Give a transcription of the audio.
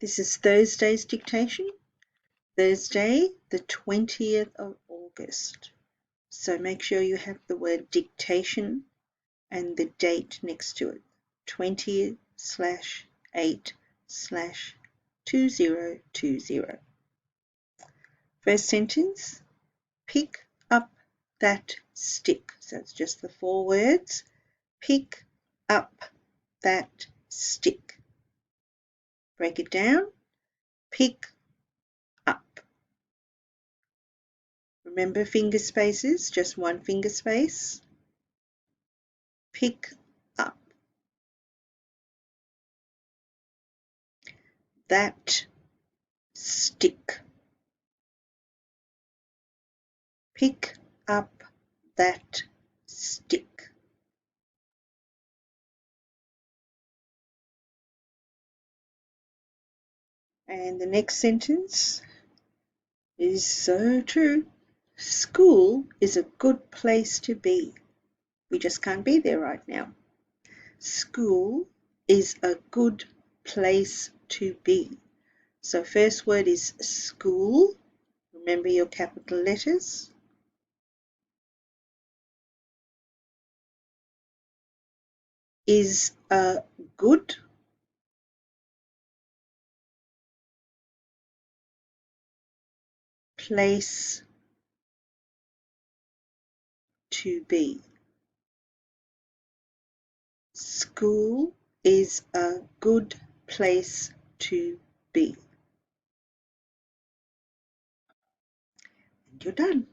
This is Thursday's dictation, Thursday the 20th of August. So make sure you have the word dictation and the date next to it, 20/8/2020. First sentence, pick up that stick. So it's just the 4 words, pick up that stick. Break it down, pick up. Remember finger spaces, just one finger space. Pick up. That stick. Pick up that stick. And the next sentence is so true. School is a good place to be. We just can't be there right now. School is a good place to be. So first word is school. Remember your capital letters. Is a good place to be. School is a good place to be. And you're done.